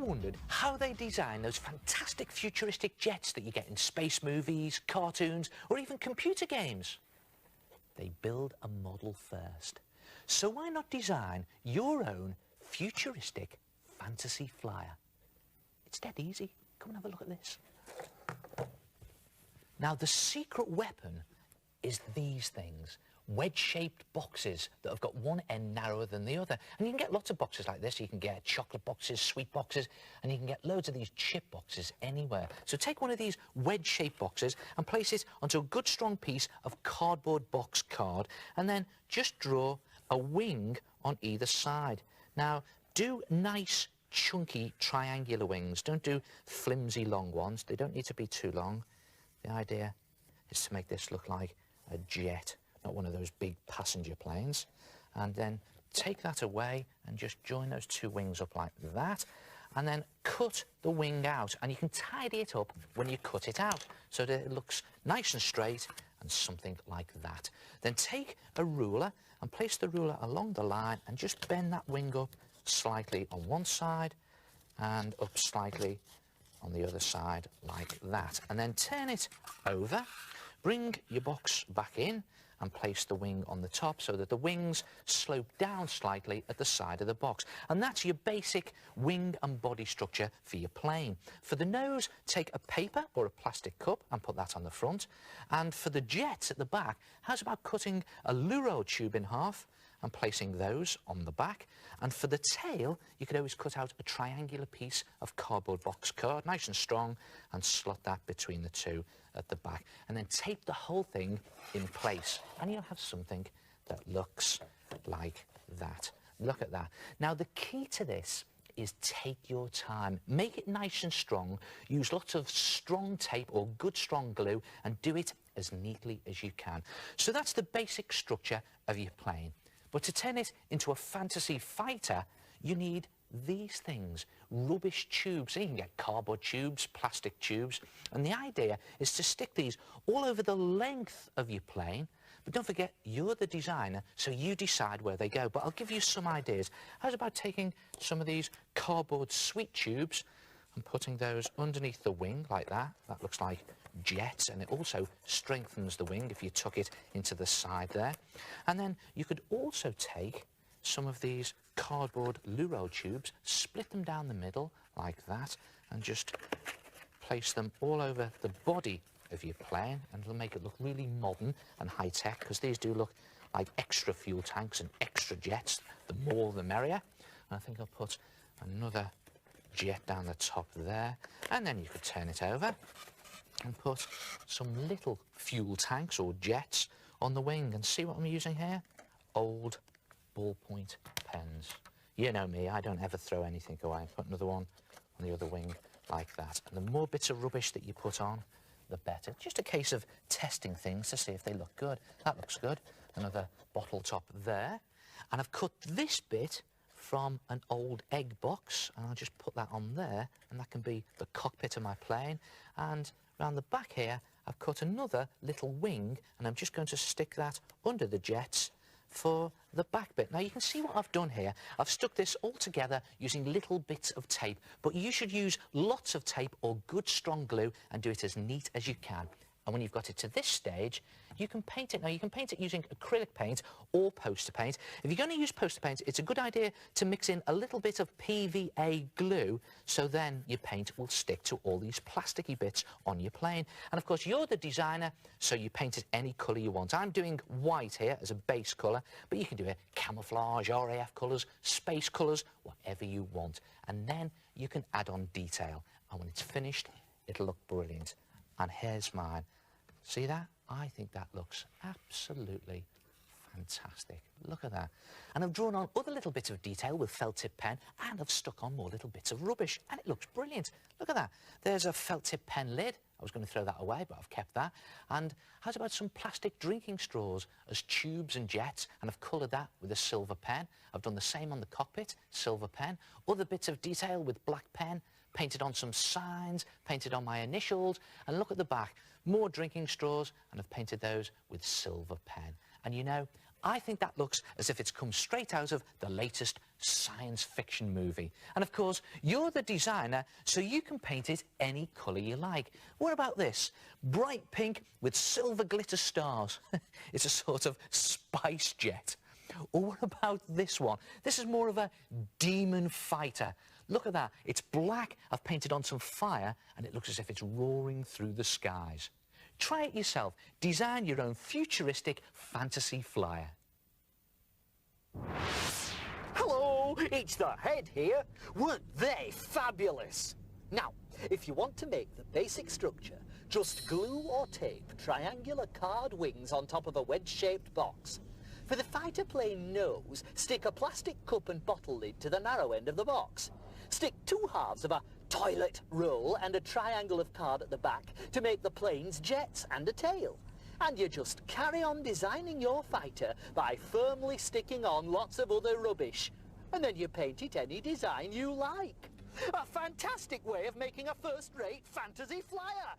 wondered how they design those fantastic futuristic jets that you get in space movies, cartoons, or even computer games? They build a model first. So why not design your own futuristic fantasy flyer? It's dead easy. Come and have a look at this. Now, the secret weapon is these things. Wedge-shaped boxes that have got one end narrower than the other. And you can get lots of boxes like this. You can get chocolate boxes, sweet boxes, and you can get loads of these chip boxes anywhere. So take one of these wedge-shaped boxes and place it onto a good strong piece of cardboard box card, and then just draw a wing on either side. Now, do nice, chunky, triangular wings. Don't do flimsy, long ones. They don't need to be too long. The idea is to make this look like a jet, not one of those big passenger planes. And then take that away and just join those two wings up like that, and then cut the wing out, and you can tidy it up when you cut it out so that it looks nice and straight and something like that. Then take a ruler and place the ruler along the line and just bend that wing up slightly on one side and up slightly on the other side like that, and then turn it over. Bring your box back in and place the wing on the top so that the wings slope down slightly at the side of the box. And that's your basic wing and body structure for your plane. For the nose, take a paper or a plastic cup and put that on the front. And for the jets at the back, how's about cutting a Luro tube in half and placing those on the back? And for the tail, you could always cut out a triangular piece of cardboard box card, nice and strong, and slot that between the two at the back. And then tape the whole thing in place, and you'll have something that looks like that. Look at that. Now, the key to this is take your time. Make it nice and strong. Use lots of strong tape or good strong glue, and do it as neatly as you can. So that's the basic structure of your plane. But to turn it into a fantasy fighter, you need these things, rubbish tubes. So you can get cardboard tubes, plastic tubes, and the idea is to stick these all over the length of your plane. But don't forget, you're the designer, so you decide where they go. But I'll give you some ideas. How's about taking some of these cardboard sweet tubes and putting those underneath the wing like that? That looks like jets, and it also strengthens the wing if you tuck it into the side there. And then you could also take some of these cardboard Luro tubes, split them down the middle like that, and just place them all over the body of your plane, and it'll make it look really modern and high-tech, because these do look like extra fuel tanks and extra jets. The more the merrier. And I think I'll put another jet down the top there, and then you could turn it over and put some little fuel tanks or jets on the wing. And see what I'm using here? Old ballpoint pens. You know me, I don't ever throw anything away. Put another one on the other wing like that. And the more bits of rubbish that you put on, the better. Just a case of testing things to see if they look good. That looks good. Another bottle top there. And I've cut this bit from an old egg box, and I'll just put that on there, and that can be the cockpit of my plane. And around the back here, I've cut another little wing, and I'm just going to stick that under the jets for the back bit. Now, you can see what I've done here. I've stuck this all together using little bits of tape, but you should use lots of tape or good strong glue and do it as neat as you can. And when you've got it to this stage, you can paint it. Now, you can paint it using acrylic paint or poster paint. If you're going to use poster paint, it's a good idea to mix in a little bit of PVA glue, so then your paint will stick to all these plasticky bits on your plane. And, of course, you're the designer, so you paint it any colour you want. I'm doing white here as a base colour, but you can do it camouflage, RAF colours, space colours, whatever you want. And then you can add on detail. And when it's finished, it'll look brilliant. And here's mine. See that? I think that looks absolutely fantastic. Look at that. And I've drawn on other little bits of detail with felt tip pen, and I've stuck on more little bits of rubbish, and it looks brilliant. Look at that. There's a felt tip pen lid. I was going to throw that away, but I've kept that. And how's about some plastic drinking straws as tubes and jets, and I've coloured that with a silver pen. I've done the same on the cockpit, silver pen. Other bits of detail with black pen, painted on some signs, painted on my initials, and look at the back, more drinking straws, and I've painted those with silver pen. And you know, I think that looks as if it's come straight out of the latest science fiction movie. And of course, you're the designer, so you can paint it any colour you like. What about this? Bright pink with silver glitter stars. It's a sort of spice jet. Or what about this one? This is more of a demon fighter. Look at that. It's black. I've painted on some fire, and it looks as if it's roaring through the skies. Try it yourself. Design your own futuristic fantasy flyer. Hello, it's the Head here. Weren't they fabulous? Now, if you want to make the basic structure, just glue or tape triangular card wings on top of a wedge-shaped box. For the fighter plane nose, stick a plastic cup and bottle lid to the narrow end of the box. Stick 2 halves of a toilet roll and a triangle of card at the back to make the plane's jets and a tail. And you just carry on designing your fighter by firmly sticking on lots of other rubbish. And then you paint it any design you like. A fantastic way of making a first-rate fantasy flyer.